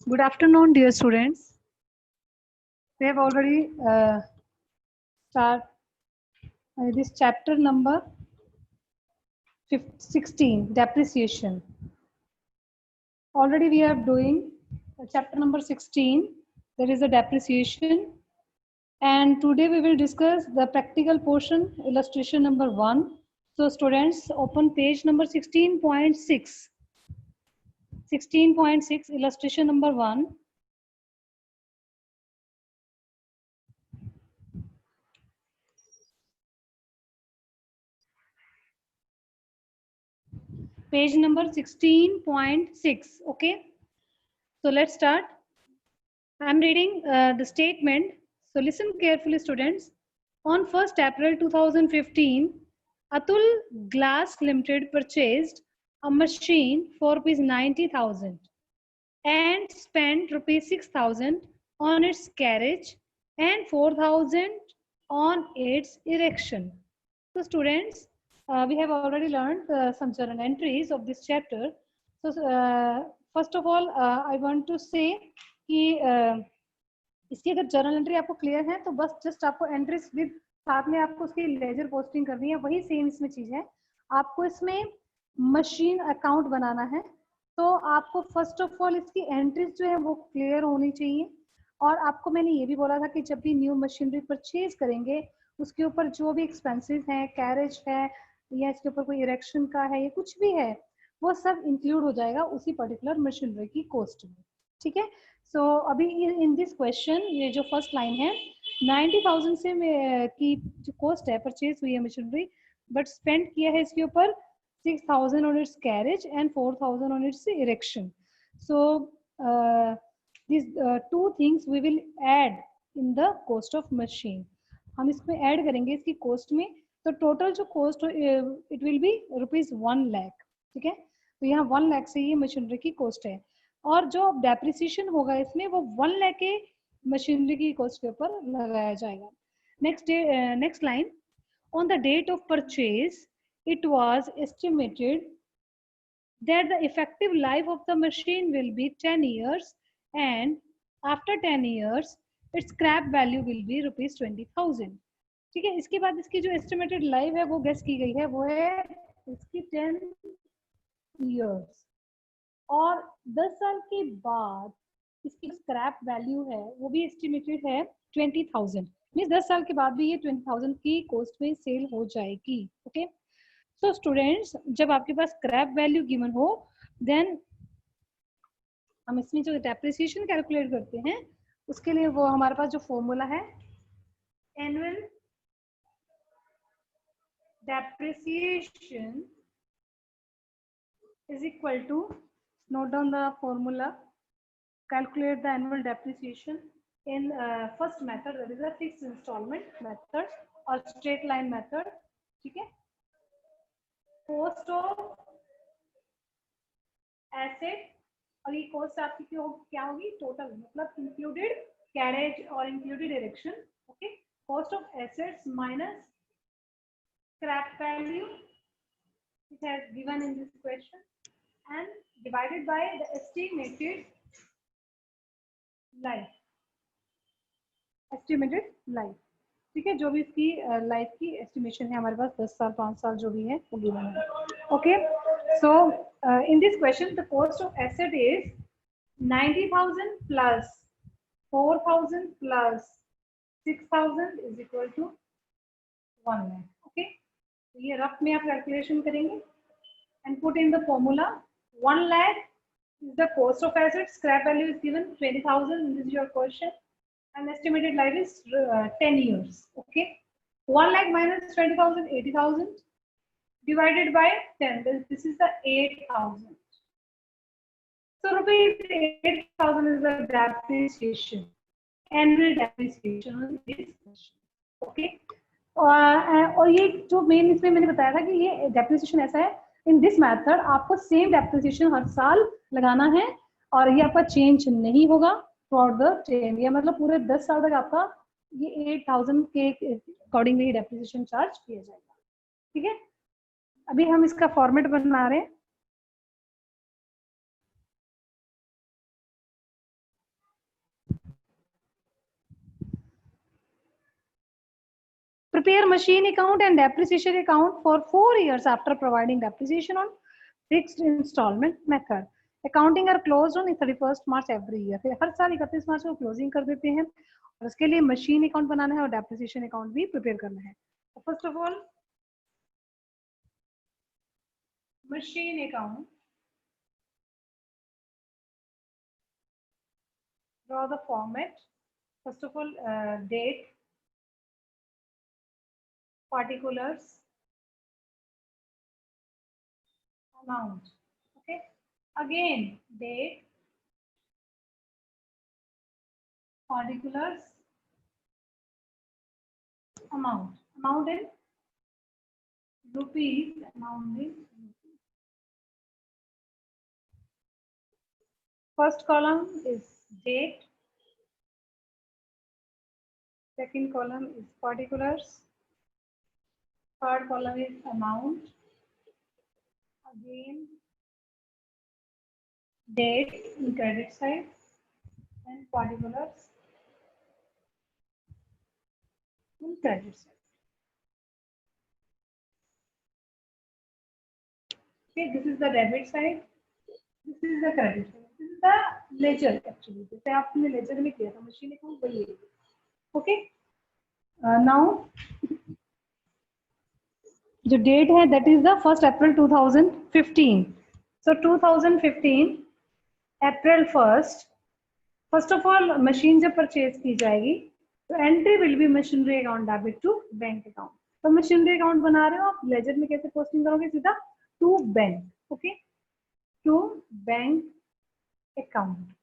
Good afternoon, dear students. We have already start this chapter number 16, depreciation. Already we are doing chapter number 16. There is a depreciation, and today we will discuss the practical portion, illustration number 1. So, students, open page number 16.6. 16.6, illustration number 1. Page number 16.6. Okay, so let's start. I'm reading the statement. So listen carefully, students. On 1st April 2015, Atul Glass Limited purchased a machine for rupees 90,000 and spent rupees 6,000 on its carriage and 4,000 on its erection. So students, we have already learned some journal entries of this chapter. So first of all, I want to say कि इसकी अगर journal entry आपको clear है तो बस just आपको entries with साथ में आपको उसकी लेजर पोस्टिंग करनी है, वही सेम इसमें चीज है. आपको इसमें मशीन अकाउंट बनाना है, तो आपको फर्स्ट ऑफ ऑल इसकी एंट्रीज जो है वो क्लियर होनी चाहिए. और आपको मैंने ये भी बोला था कि जब भी न्यू मशीनरी परचेज करेंगे उसके ऊपर जो भी एक्सपेंसेस हैं, कैरेज है या इसके ऊपर कोई इरेक्शन का है या कुछ भी है, वो सब इंक्लूड हो जाएगा उसी पर्टिकुलर मशीनरी की कॉस्ट में. ठीक है. सो अभी इन दिस क्वेश्चन ये जो फर्स्ट लाइन है 90,000 से की जो कॉस्ट है परचेज हुई है मशीनरी, बट स्पेंड किया है इसके ऊपर 6,000 on its carriage and 4,000 on its erection. So these two things we will add in the cost of machine. हम इसमें ऐड करेंगे इसकी कॉस्ट में, तो टोटल जो cost it will B ₹1 lakh. ठीक है. तो यहाँ 1 लाख से ये मशीनरी की कॉस्ट है, और जो डेप्रिसिएशन होगा इसमें वो 1 लाख के मशीनरी की कॉस्ट के ऊपर लगाया जाएगा. Next line. On the date of purchase it was estimated that the effective life of the machine will be 10 years and after 10 years its scrap value will be ₹20,000. ठीक है. इसके बाद इसकी जो एस्टिमेटेड लाइफ है वो गेस की गई है, वो है इसकी 10 years, और 10 साल के बाद इसकी स्क्रैप वैल्यू है वो भी एस्टिमेटेड है 20,000. मींस 10 साल के बाद भी ये 20,000 की कॉस्ट में सेल हो जाएगी. ओके. सो स्टूडेंट्स, जब आपके पास स्क्रैप वैल्यू गिवन हो देन हम इसमें जो डेप्रिसिएशन कैलकुलेट करते हैं उसके लिए वो हमारे पास जो फॉर्मूला है annual depreciation is equal to, note down the formula, calculate the annual depreciation in first method, that is a fixed installment method or straight line method. ठीक है. cost of asset, और ये कॉस्ट आपकी क्या होगी total, मतलब included carriage और included erection. Okay. Cost of assets minus scrap value it has given in this question and divided by the estimated life. ठीक है. जो भी इसकी लाइफ की एस्टिमेशन है हमारे पास 10 साल 5 साल जो भी है वो गिवन है. Okay. So in this question the cost of asset is 90,000 plus 4,000 plus 6,000 is equal to 1 lakh. Okay. ये रफ में आप कैलकुलेशन करेंगे and put in the formula. 1 lakh is the cost of assets, scrap value is given 20,000, this is your question, and estimated life is 10 years. Okay. 1 lakh minus 20,000, 80,000 divided by 10, this is the 8,000. So rupees 8,000 is the depreciation, annual depreciation on this question. Okay. और ये जो main इसमें मैंने बताया था कि ये depreciation ऐसा है, इन दिस मेथड आपको सेम डेप्रिसिएशन हर साल लगाना है और ये आपका चेंज नहीं होगा through out the ten year, मतलब पूरे 10 साल तक आपका ये 8,000 के अकॉर्डिंगली डेप्रिसिएशन चार्ज किया जाएगा. ठीक है. अभी हम इसका फॉर्मेट बना रहे हैं. Prepare machine account and depreciation account for 4 years after providing depreciation on fixed installment method. Accounting are closed on 31st March every year. हर साल 31 मार्च को क्लोजिंग कर देते हैं और उसके लिए मशीन अकाउंट बनाना है और डेप्रिसिएशन अकाउंट भी प्रिपेयर करना है. First of all machine account, draw the format. First of all, date, particulars, amount. Okay, again date, particulars, amount. Amount in rupees, amount in rupees. First column is date, second column is particulars, third column is amount, again date in credit side and particulars in credit side. Okay, this is the debit side, this is the credit side, this is the ledger actually. जैसे आपने ledger में किया था machine account वही है. Okay, now जो date है that is the 1st April 2015. So 2015 April 1st, first of all machine जब परचेज की जाएगी तो entry will be machinery account debit to bank account. तो मशीनरी अकाउंट बना रहे हो आप, लेजर में कैसे पोस्टिंग करोगे? सीधा to bank. Okay, to bank account.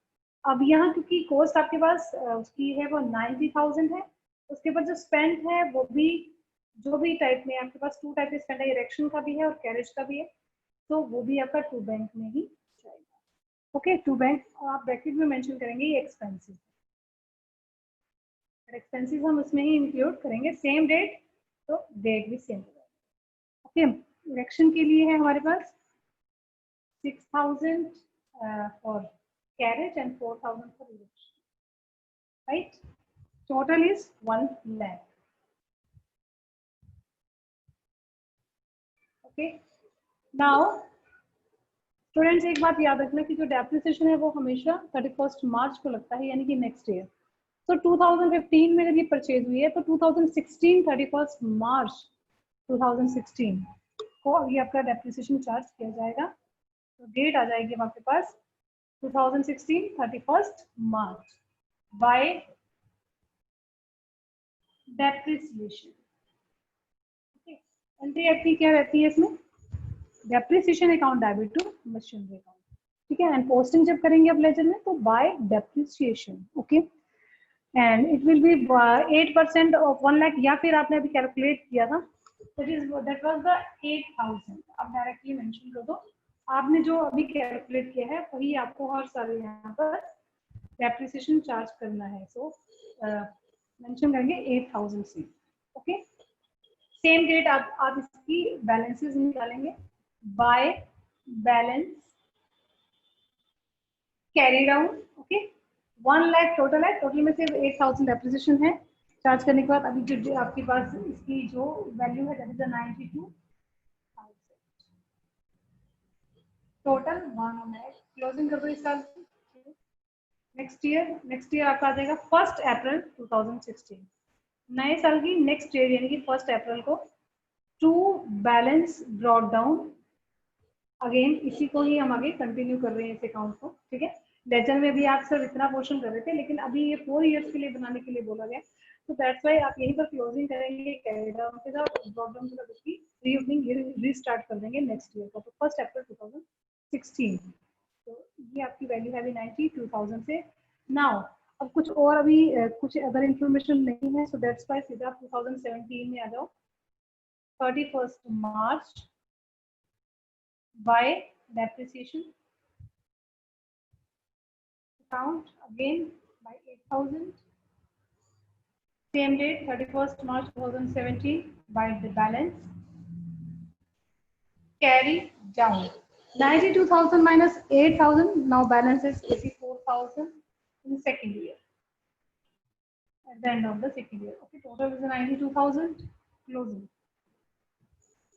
अब यहाँ क्योंकि कॉस्ट आपके पास उसकी है वो 90,000 है, उसके बाद जो स्पेंड है वो भी जो भी टाइप में आपके पास टू टाइप स्पेंड है, इरेक्शन का भी है और कैरेज का भी है, तो वो भी आपका टू बैंक में ही जाएगा. Okay, to bank. और आप ब्रैकेट में मेंशन करेंगे ये एक्सपेंसेस, एक्सपेंसेस हम उसमें ही इंक्लूड करेंगे. सेम डेट तो डेट भी सेम. ओके, इरेक्शन के लिए है हमारे पास 6,000 for carriage and 4,000 for erection. Right, total is 1 lakh. Okay, now students एक बात याद रखना कि जो डेप्रिसिएशन है वो हमेशा 31 मार्च को लगता है, यानी कि नेक्स्ट ईयर. तो 2015 में जब ये परचेज हुई है तो 2016 31 मार्च 2016 को ये आपका डेप्रिसिएशन चार्ज किया जाएगा. तो डेट आ जाएगी आपके पास 2016 31 मार्च बाय डेप्रिसिएशन. एंट्री आपकी क्या रहती है इसमें? Depreciation account debit to machinery account. ठीक है, एंड पोस्टिंग जब करेंगे अब लेजर में तो by depreciation. Okay, and it will B 8% of 1 lakh, या फिर आपने अभी कैलकुलेट किया था दैट वाज द 8,000. आप डायरेक्टली मेंशन कर दो. आपने जो अभी कैलकुलेट किया है वही आपको हर साल यहाँ पर डेप्रिसिएशन चार्ज करना है. सो मेंशन करेंगे 8,000 से. ओके, सेम डेट आप इसकी बैलेंसेस निकालेंगे bye balance carry down. Okay, 1 lakh total है, टोटल में सिर्फ 8,000 डेप्रिसिएशन है. चार्ज करने के बाद अभी जो आपके पास इसकी जो वैल्यू है that is 92,000. Total 1 lakh. Closing कर दो इस साल. नेक्स्ट ईयर आपका आ जाएगा 1st April 2016. नए साल की नेक्स्ट ईयर यानी कि 1st April को to balance brought down. Again इसी को ही हम आगे कंटिन्यू कर रहे हैं इस अकाउंट को. ठीक है, लेजर में भी आप सिर्फ इतना पोर्शन कर रहे थे, लेकिन अभी ये 4 इयर्स के लिए बनाने के लिए बोला गया. तो दैट्स व्हाई आप यहीं पर क्लोजिंग करेंगे कैरी डाउन के साथ, ब्रॉट डाउन के साथ उसकी रीओपनिंग रीस्टार्ट कर देंगे नेक्स्ट ईयर का. तो 1st April 2016. तो ये आपकी वैल्यू है अभी 92,000 से. नाउ अब कुछ और अभी कुछ अदर इंफॉर्मेशन नहीं है, सो दैट्स व्हाई सीधा आप 2017 में आ जाओ. 31st March by depreciation account again by 8,000. Same date 31st March 2017 by the balance carry down. 92,000 minus 8,000. Now balance is 84,000 in second year. At the end of the second year. Okay, total is 92,000. closing,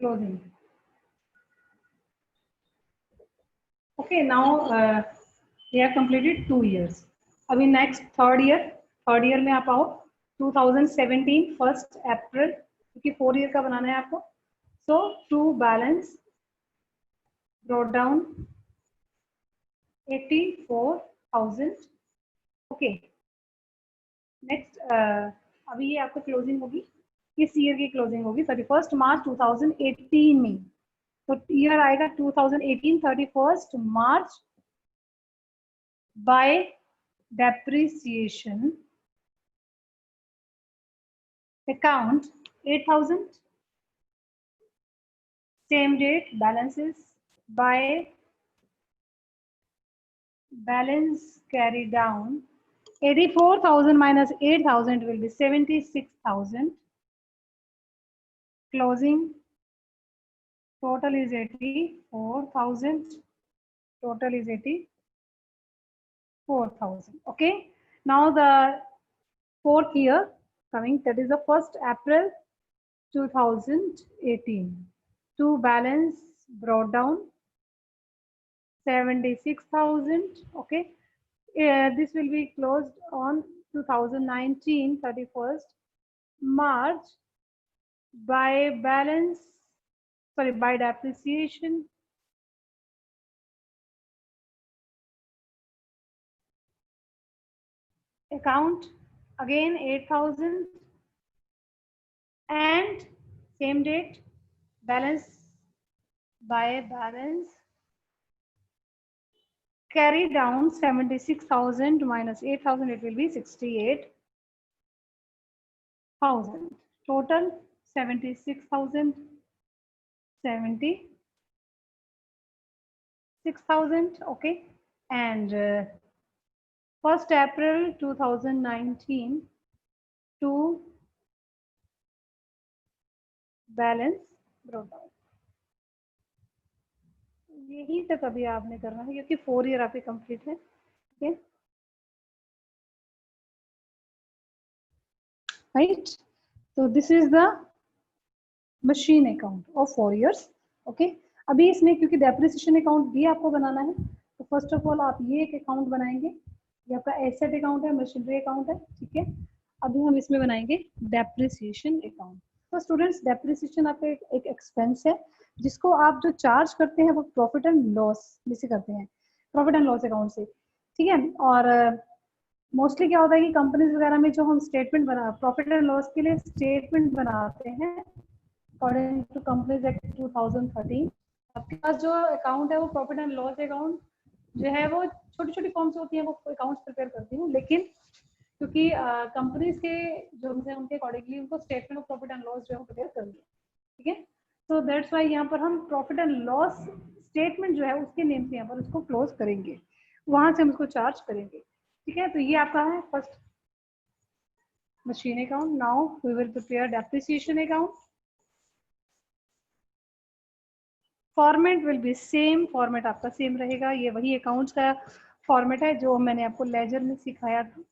closing. Okay, now we have completed 2 years. अभी next third year में आप आओ 2017 1st April, क्योंकि 4 year का बनाना है आपको. So to balance brought down 84,000. Okay. Next अभी ये आपको क्लोजिंग होगी, किस ईयर की क्लोजिंग होगी? 31 मार्च 2018 में. तो ईयर आएगा 2018 31 मार्च. by depreciation account 8,000. Same date balances by balance carry down 84,000 minus 8,000 will be 76,000. Closing total is 84,000. Total is 84,000. Okay. Now the 4th year coming, that is the 1st April 2018. To balance brought down 76,000. Okay. This will be closed on 2019 31st March by balance, sorry, by depreciation account again 8,000 and same date balance by balance carry down 76,000 minus 8,000, it will be 68,000. Total 76,000, 76,000. Okay. And 1st April 2019 to balance brought down. यही तक अभी आपने करना है क्योंकि 4 year आपके complete है. Okay right. तो this is the machine account of 4 years. Okay. अभी इसमें क्योंकि डेप्रिसिएशन अकाउंट भी आपको बनाना है, तो फर्स्ट ऑफ ऑल आप ये एक अकाउंट बनाएंगे. ये आपका एसेट अकाउंट है, मशीनरी अकाउंट है. ठीक है. अभी हम इसमें बनाएंगे डेप्रिसिएशन अकाउंट. तो स्टूडेंट्स डेप्रिसिएशन आपका एक एक्सपेंस है जिसको आप जो चार्ज करते हैं वो प्रॉफिट एंड लॉस में से करते हैं, प्रॉफिट एंड लॉस अकाउंट से. ठीक है. और मोस्टली क्या होता है कि कंपनीज वगैरह में जो हम स्टेटमेंट बना प्रॉफिट एंड लॉस के लिए स्टेटमेंट बनाते हैं अकॉर्डिंग टू कंपनीज एक्ट 2013. आपके पास जो अकाउंट है वो प्रॉफिट एंड लॉस अकाउंट जो है वो छोटी छोटी फॉर्म्स होती हैं, वो अकाउंट्स प्रिपेयर करती हूँ. लेकिन क्योंकि कंपनीज के जो उनके अकॉर्डिंगली उनको statement of profit and loss जो है प्रिपेयर करनी है. ठीक है. तो दैट्स वाई यहाँ पर हम प्रॉफिट एंड लॉस स्टेटमेंट जो है उसके नेम से यहाँ पर उसको क्लोज करेंगे, वहां से हम उसको चार्ज करेंगे. ठीक है. तो ये आपका है first machine account. Now we will prepare depreciation account. Format will be same, format आपका सेम रहेगा. ये वही अकाउंट्स का फॉर्मेट है जो मैंने आपको लेजर में सिखाया था.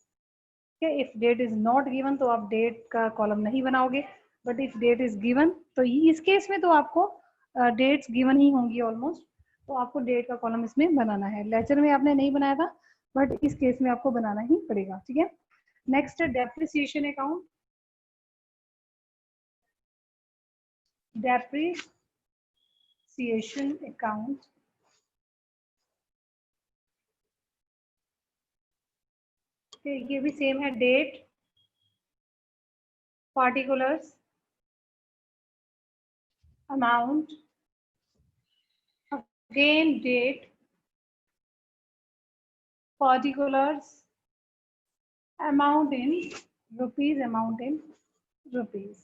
If date is not given तो आप डेट का कॉलम नहीं बनाओगे, but if date is given तो इस केस में तो आपको डेट्स गिवन ही होंगी ऑलमोस्ट, तो आपको डेट का कॉलम इसमें बनाना है. लेक्चर में आपने नहीं बनाया था बट इस केस में आपको बनाना ही पड़ेगा. ठीक है. Next depreciation account. Depreciation account ये भी सेम है. Date, particulars, amount, again date, particulars, amount in rupees, amount in rupees,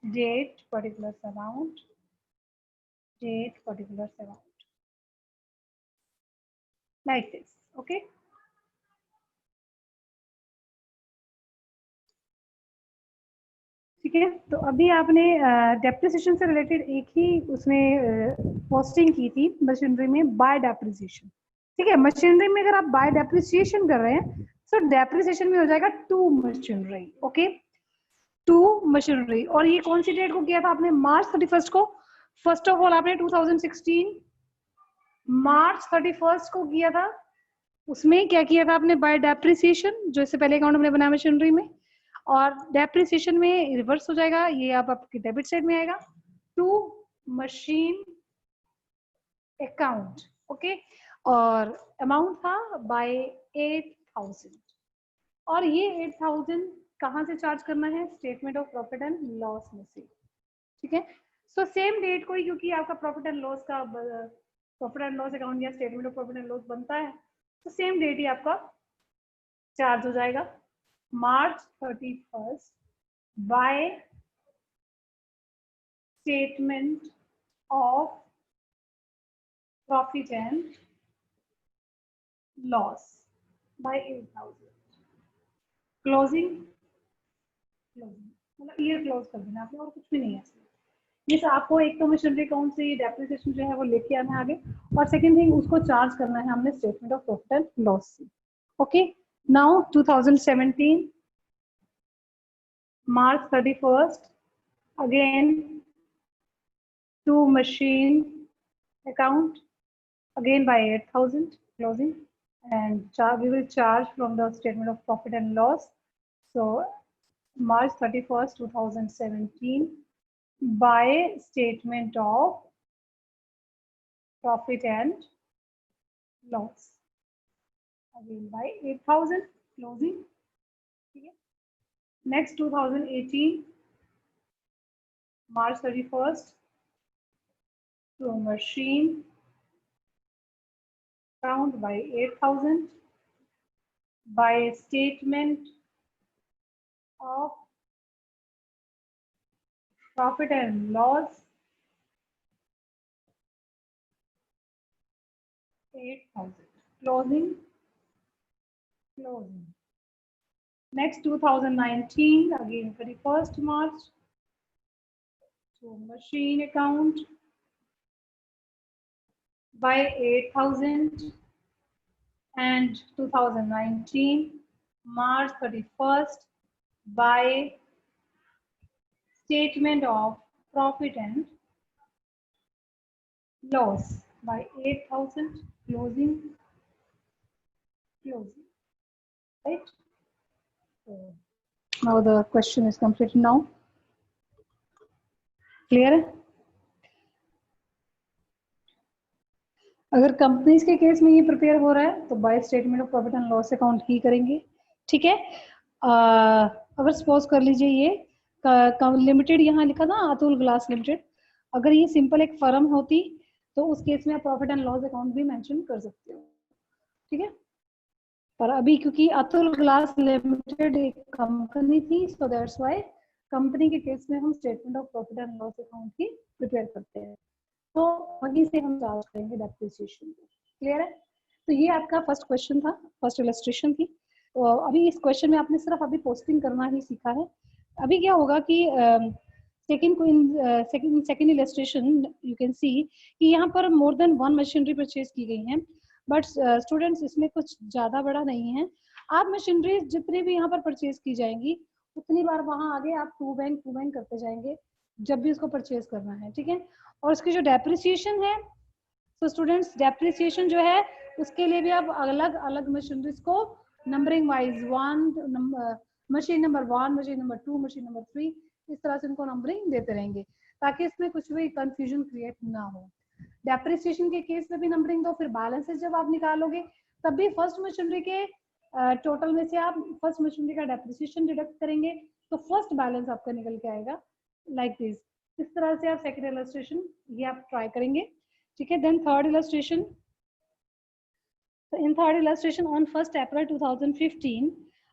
date, particulars, amount, date, particulars, amount, like this. Okay. ठीक है. तो अभी आपने डेप्रिसिएशन से रिलेटेड एक ही उसमें पोस्टिंग की थी मशीनरी में बाय डेप्रिसिएशन. ठीक है. मशीनरी में अगर आप बाय डेप्रिसिएशन कर रहे हैं तो डेप्रिसिएशन में हो जाएगा to machinery. Okay. To machinery. और ये कौन सी डेट को किया था आपने? मार्च 31 को। फर्स्ट ऑफ ऑल आपने 2016 मार्च 31 को किया था। उसमें क्या किया था आपने? बाय डेप्रिसिएशन, जो इससे पहले अकाउंट हमने बनाया मशीनरी में, और डेप्रिसिएशन में रिवर्स हो जाएगा, ये आप आपकी डेबिट साइड में आएगा, टू मशीन अकाउंट। ओके, और अमाउंट था बाय 8000। और ये 8000 कहाँ से चार्ज करना है? Statement of profit and loss में से। ठीक है, सो सेम डेट को ही, क्योंकि आपका प्रॉफिट एंड लॉस का प्रॉफिट एंड लॉस अकाउंट या statement of profit and loss बनता है, तो सेम डेट ही आपका चार्ज हो जाएगा, मार्च 31 bye statement of profit and loss by 8000। Closing, मतलब ईयर क्लोज कर देना आपने, और कुछ भी नहीं है इसमें। ये आपको एक तो मशीनरी अकाउंट से डेप्रिसिएशन जो है वो लेके आना है आगे, और सेकंड थिंग उसको चार्ज करना है हमने statement of profit and loss से। Okay, now 2017 March 31st, again to machine account, again by 8000 closing, and we will charge from the statement of profit and loss. So March 31st, 2017 by statement of profit and loss, again by 8000 closing. Next 2018 March 31st to machine account by 8000 by statement of profit and loss 8000 closing. Next 2019 again 31st March to machine account by 8000, and 2019 March 31st by statement of profit and loss by 8000 closing, right? So now the question is completed now. Clear है? अगर companies के case में ये prepare हो रहा है तो by statement of profit and loss account ही करेंगे। ठीक है, अगर सपोज कर लीजिए ये लिमिटेड यहाँ लिखा था अतुल ग्लास लिमिटेड, अगर ये सिंपल एक फर्म होती तो उस केस में आप प्रॉफिट एंड लॉस अकाउंट भी मेंशन कर सकते हो। ठीक है, पर अभी क्योंकि अतुल ग्लास लिमिटेड एक कंपनी थी, सो दैट्स व्हाई कंपनी के केस में हम statement of profit and loss account he prepare करते हैं, तो वहीं से हम चार्ज करेंगे डेप्रिसिएशन। क्लियर है? तो ये आपका फर्स्ट क्वेश्चन था, फर्स्ट इलस्ट्रेशन थी। तो अभी इस क्वेश्चन में आपने सिर्फ अभी पोस्टिंग करना ही सीखा है। अभी क्या होगा कि second illustration you can see कि यहाँ पर more than one machinery purchase की गई हैं, बट स्टूडेंट्स इसमें कुछ ज़्यादा बड़ा नहीं है। आप मशीनरी जितनी भी यहाँ पर परचेज की जाएंगी उतनी बार वहाँ आगे आप टू बैंक करते जाएंगे जब भी उसको परचेज करना है। ठीक है, और उसकी जो डेप्रिसिएशन है, तो स्टूडेंट्स डेप्रिसिएशन जो है उसके लिए भी आप अलग अलग मशीनरीज को numbering wise machine number 1, machine number 2, machine number 3, इस तरह से उनको नंबरिंग देते रहेंगे ताकि इसमें कुछ भी कंफ्यूजन क्रिएट ना हो। डेप्रिसिएशन के केस में भी नंबरिंग दो, फिर बैलेंसेस जब आप निकालोगे तब भी फर्स्ट मशीनरी के टोटल में से आप फर्स्ट मशीनरी का डेप्रिसिएशन डिडक्ट करेंगे तो फर्स्ट बैलेंस आपका निकल के आएगा लाइक दिस। इस तरह से आप सेकंड इलस्ट्रेशन ये आप ट्राई करेंगे। ठीक है, then third illustration. In third illustration, on 1st April 2015,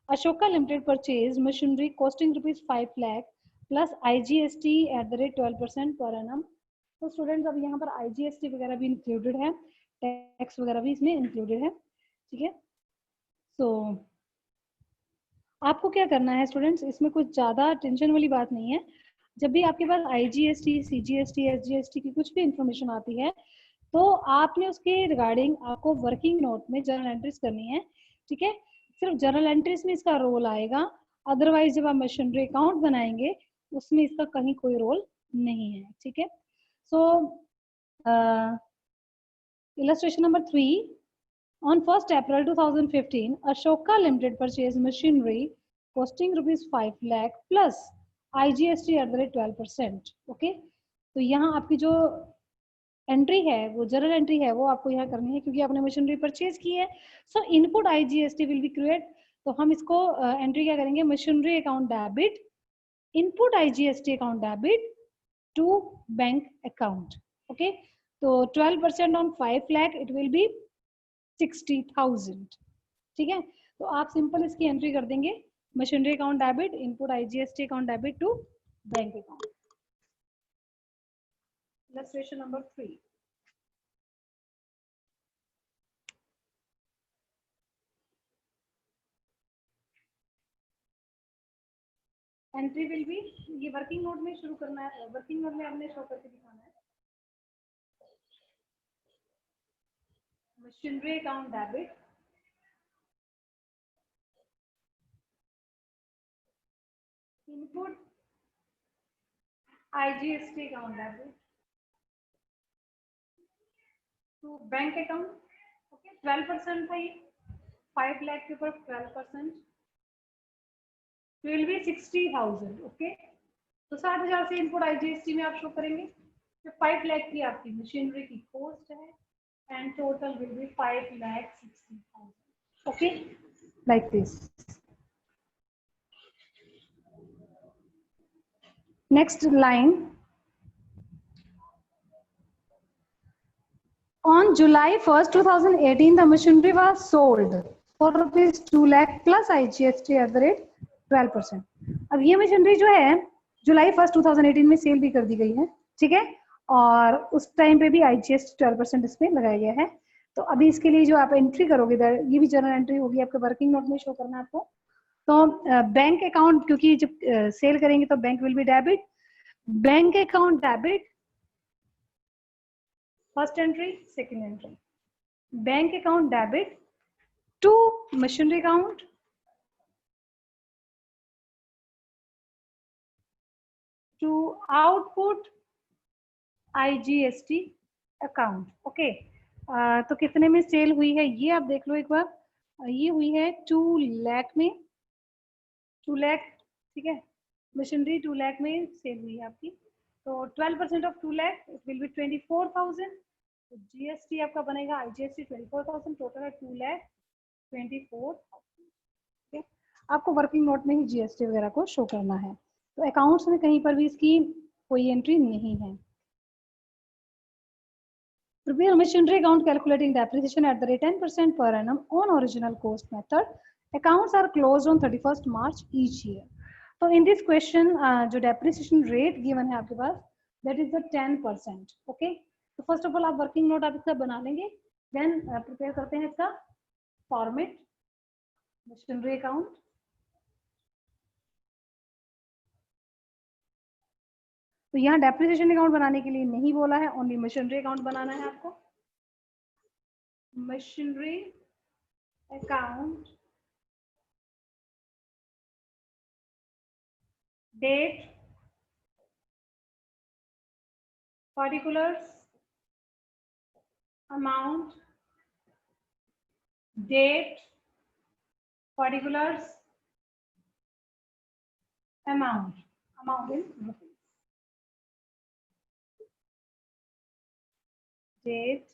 Ashoka Limited purchased machinery costing rupees 5 lakh plus IGST at the rate 12% per annum. तो स्टूडेंट्स अब यहाँ पर IGST वगैरह भी इंक्लूडेड है, टैक्स वगैरह भी इसमें इंक्लूडेड है। ठीक है, तो आपको क्या करना है स्टूडेंट्स, इसमें कुछ ज़्यादा टेंशन वाली बात नहीं है। जब भी आपके पास IGST, CGST, SGST की कुछ भी इंफॉर्मेशन आती है तो आपने उसके रिगार्डिंग आपको वर्किंग नोट में जर्नल एंट्रीज करनी है। ठीक है, सिर्फ जर्नल एंट्रीज में इसका रोल आएगा, अदरवाइज जब आप मशीनरी अकाउंट बनाएंगे उसमें इसका कहीं कोई रोल नहीं है, ठीक है। सो illustration number 3, on 1st April 2015 Ashoka Limited purchased machinery costing rupees 5 lakh plus IGST at the rate 12%, okay. तो यहाँ आपकी जो एंट्री है वो जर्नल एंट्री है वो आपको यहाँ करनी है क्योंकि आपने मशीनरी परचेज की है। So input IGST will be create, तो हम इसको एंट्री क्या करेंगे, machinery account debit input IGST account debit to bank account, okay. तो 12% on 5 lakh it will be 60,000, ठीक है। तो आप सिंपल इसकी एंट्री कर देंगे, machinery account debit input IGST account debit to bank account. Illustration number 3. Entry will be, ये working note में शुरू करना है, वर्किंग नोट में आपने शो करके दिखाना है। Machinery account debit input IGST account debit to bank account, okay. 12% था ये, 5 लाख के ऊपर 12% विल बी 60,000, ओके। तो 60,000 से इनपुट IGST में आप शो करेंगे। तो 5 लाख की आपकी मशीनरी की कॉस्ट है and total will be 5,60,000, okay, like this. Next line, on July 1st 2018 the machinery was sold for rupees 2 lakh plus IGST at the rate 12%। अब ये मशीनरी जो है जुलाई 1st 2018 में सेल भी कर दी गई है, ठीक है, और उस टाइम पे भी IGST 12% इस पे लगाया गया है। तो अभी इसके लिए जो आप एंट्री करोगे, ये भी जर्नल एंट्री होगी, आपके वर्किंग नोट में शो करना है आपको। तो बैंक अकाउंट, क्योंकि जब सेल करेंगे तो bank will be debit, bank account debit first entry, second entry, bank account debit to machinery account to output IGST account, okay. तो कितने में सेल हुई है ये आप देख लो एक बार, ये हुई है 2 लाख में, 2 लाख, ठीक है, मशीनरी 2 लाख में सेल हुई है आपकी। तो 12% of 2 lakh it will B 24,000, तो GST आपका बनेगा IGST 24,000, टोटल है 2,24,000, ठीक है। आपको वर्किंग नोट में ही GST वगैरह को शो करना है, तो अकाउंट्स में कहीं पर भी इसकी कोई एंट्री नहीं है। Prepare machinery account calculating depreciation at the rate 10% per annum on original cost method. Accounts are closed on 31st March each year. So in this question, जो depreciation rate given है आपके पास, that is the 10%. Okay. So first of all आप working note आप इसका बना लेंगे, then prepare करते हैं इसका format machinery account. तो यहाँ डेप्रिसिएशन अकाउंट बनाने के लिए नहीं बोला है, ओनली मशीनरी अकाउंट बनाना है आपको। Machinery account date, particulars, amount, date, particulars, amount in rupees, date,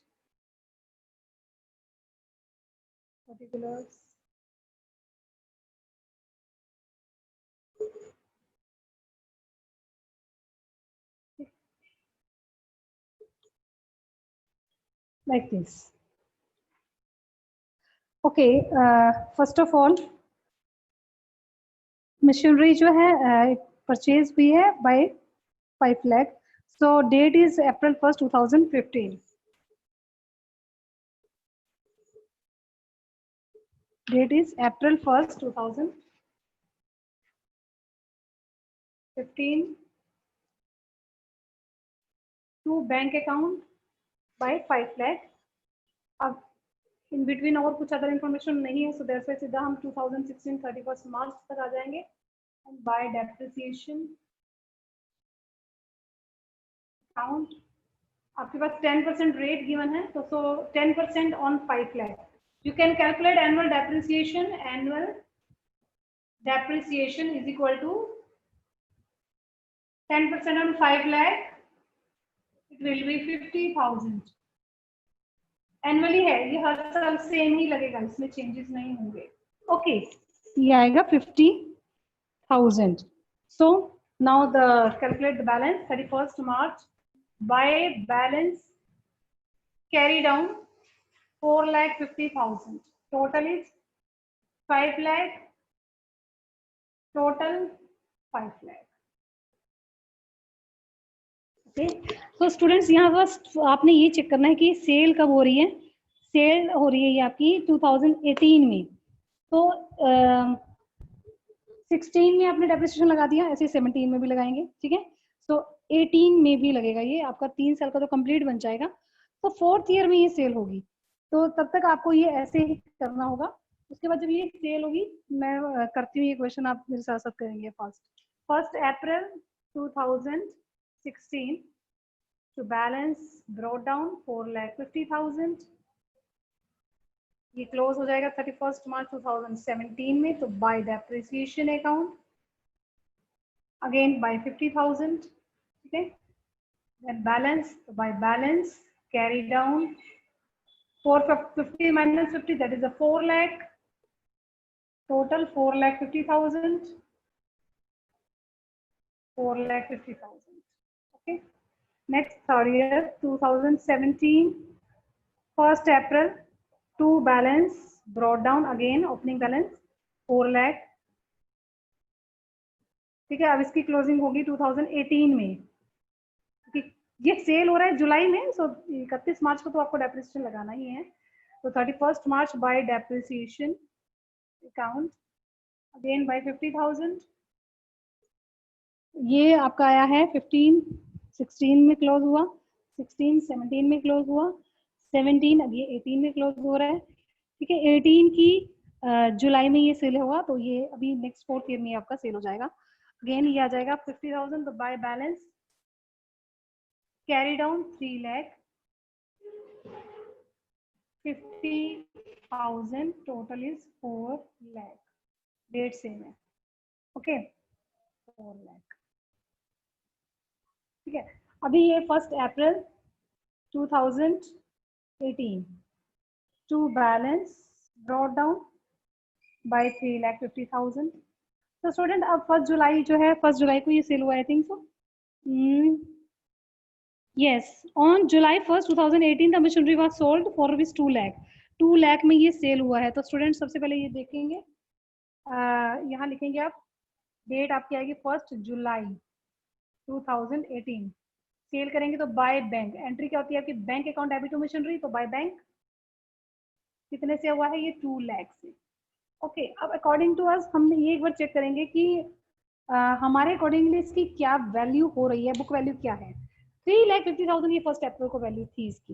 particulars, like this. Okay, first of all machinery जो है परचेज हुई है by 5 lakh, so date is April 1st 2015, date is April 1st 2015 to bank account by 5 lakh. अब in between और कुछ other information नहीं है, so that's why सीधा हम 2016 31 मार्च तक आ जाएंगे। and by depreciation account. आपके पास 10% रेट गिवन है, तो 10% on 5 lakh. You can calculate annual depreciation. Annual depreciation is equal to 10% on 5 lakh. It will be 50,000. Annually है ये, हर साल सेम ही लगेगा, इसमें चेंजेस नहीं होंगे. ओके, ये आएगा 50,000. So now the calculate the balance 31st March. By balance carry down 4,50,000. Total is 5 lakh. Total 5 lakh. Okay, तो स्टूडेंट्स यहाँ बस आपने ये चेक करना है कि सेल कब हो रही है. सेल हो रही है ये आपकी 2018 में. तो 16 में आपने डेप्रिसिएशन लगा दिया, ऐसे 17 में भी लगाएंगे. ठीक है, सो 18 में भी लगेगा. ये आपका 3 साल का तो कंप्लीट बन जाएगा. तो 4th ईयर में ये सेल होगी, तो तब तक आपको ये ऐसे ही करना होगा. उसके बाद जब ये सेल होगी, मैं करती हूँ ये क्वेश्चन, आप मेरे साथ साथ करेंगे. 1st April 2016 to balance brought down 4,50,000. ये क्लोज हो जाएगा 31st March 2017 में. तो by depreciation account again by 50,000. ठीक है, देन बैलेंस, तो by balance carry down 450 minus 50, that is a 4 lakh. Total 4,50,000. 4,50,000. Okay, next third year 2017 1st April to balance brought down again opening balance 4 lakh. ठीक है, अब इसकी closing होगी 2018 में. ये सेल हो रहा है जुलाई में, सो 31 मार्च को तो आपको डेप्रिसिएशन लगाना ही है. तो 31st March by depreciation account again by 50,000. ये आपका आया है 15-16 में क्लोज हुआ, 16-17 में क्लोज हुआ, 17 अब ये 18 में क्लोज हो रहा है. ठीक है, 18 की जुलाई में ये सेल होगा, तो ये अभी नेक्स्ट 4th ईयर में आपका सेल हो जाएगा. अगेन ये आ जाएगा 50,000. तो by balance carry down 3 lakh. 50,000 total is 4 lakh. Date same है. Okay, 4 lakh. ठीक है, अभी ये 1st April 2018 to balance brought down by 3,50,000. तो स्टूडेंट अब 1st जुलाई जो है, 1st जुलाई को ये सेल हुआ, I think so. Yes, on July 1st 2018 the machinery was sold for rupees 2 lakh. 2 lakh में ये सेल हुआ है. तो स्टूडेंट सबसे पहले ये देखेंगे, यहाँ लिखेंगे आप, डेट आपकी आएगी 1st जुलाई 2018. सेल करेंगे तो बाय बैंक. एंट्री क्या होती है आपकी, bank account debit to machinery. तो बाय बैंक कितने से हुआ है, ये 2 लाख से. ओके, अब अकॉर्डिंग टू अस हम ये एक बार चेक करेंगे कि हमारे अकॉर्डिंगली इसकी क्या वैल्यू हो रही है, बुक वैल्यू क्या है. 3,50,000 ये 1st April को वैल्यू थी इसकी,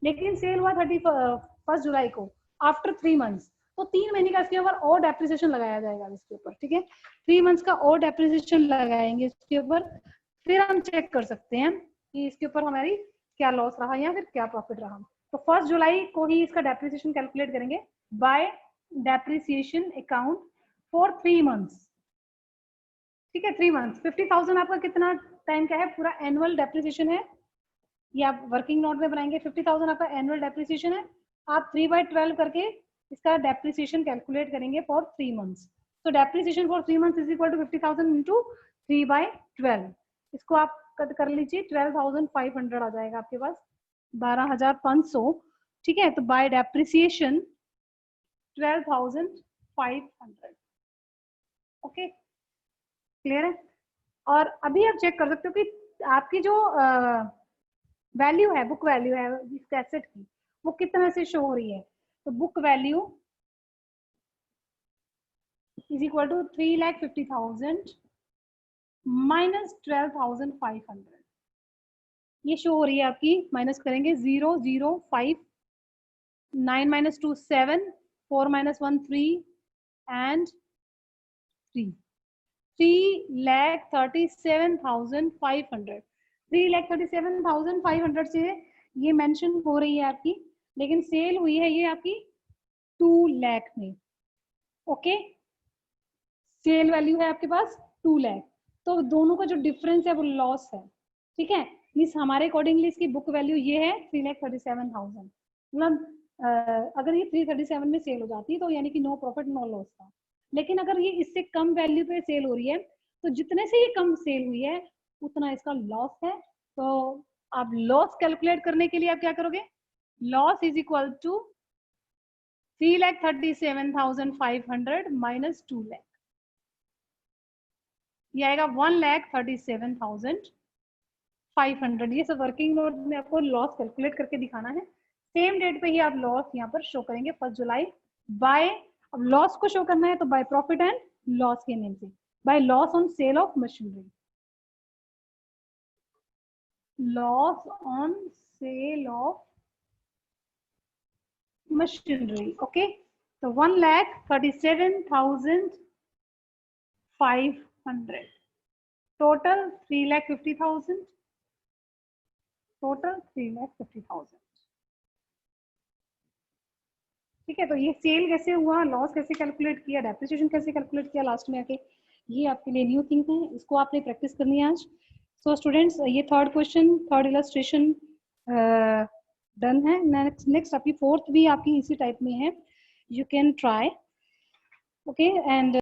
लेकिन सेल हुआ 31st जुलाई को आफ्टर 3 months. तो 3 महीने का इसके ऊपर और डेप्रिसिएशन लगाया जाएगा इसके ऊपर. ठीक है, 3 months का और डेप्रिसिएशन लगाएंगे इसके ऊपर. फिर हम चेक कर सकते हैं कि इसके ऊपर हमारी क्या लॉस रहा या फिर क्या प्रॉफिट रहा. तो 1st जुलाई को ही इसका डेप्रिसिएशन कैलकुलेट करेंगे bye depreciation account for 3 months. ठीक है, 3 months. 50,000 आपका कितना टाइम का है, पूरा एनुअल डेप्रिसिएशन है. ये आप वर्किंग नोट में बनाएंगे. 50,000 आपका एनुअल डेप्रिसिएशन है. आप 3/12 करके इसका डेप्रिसिएशन कैलकुलेट करेंगे फॉर 3 months. तो depreciation for 3 months is equal to 50,000 into 3/12. इसको आप कट कर लीजिए, 12,500 आ जाएगा आपके पास, 12,500. ठीक है, तो बाय डेप्रिसिएशन 12,500. ओके, क्लियर है. और अभी आप चेक कर सकते हो कि आपकी जो वैल्यू है, बुक वैल्यू है इस एसेट की, वो कितना से शो हो रही है. तो book value is equal to 3,50,000 minus 12,500. ये शो हो रही है आपकी. माइनस करेंगे 0 0 5 9 minus 2 7 4 minus 1 3 and 3. 3,37,500 3,37,500 से ये मेंशन हो रही है आपकी, लेकिन सेल हुई है ये आपकी 2 लाख में। ओके, सेल वैल्यू है आपके पास 2 लाख, तो दोनों का जो डिफरेंस है वो लॉस है। ठीक है, मीन्स हमारे अकॉर्डिंगली इसकी बुक वैल्यू ये है 3,37,000। मतलब अगर ये 337 में सेल हो जाती है तो यानी कि नो प्रॉफिट नो लॉस था। लेकिन अगर ये इससे कम वैल्यू पे सेल हो रही है तो जितने से ये कम सेल हुई है उतना इसका लॉस है। तो आप लॉस कैलकुलेट करने के लिए आप क्या करोगे, loss is equal to 3,37,500 minus 2 lakh, ये आएगा 1,37,500। ये सब वर्किंग नोट में आपको लॉस कैलकुलेट करके दिखाना है। सेम डेट पे ही आप लॉस यहाँ पर शो करेंगे 1 जुलाई बाय, अब लॉस को शो करना है तो बाय प्रॉफिट एंड लॉस के नेम से, by loss on sale of machinery, loss on sale of machinery. Okay, तो 1,37,500, टोटल 3,50,000, टोटल 3,50,000। ठीक है, तो ये सेल कैसे हुआ, लॉस कैसे कैलकुलेट किया, डेप्रिसिएशन कैसे कैलकुलेट किया लास्ट में आके, ये आपके लिए न्यू थिंग है, इसको आपने प्रैक्टिस करनी है आज। सो स्टूडेंट्स, ये third question, third illustration done है। नेक्स्ट आपकी फोर्थ भी आपकी इसी टाइप में है, you can try. Okay, and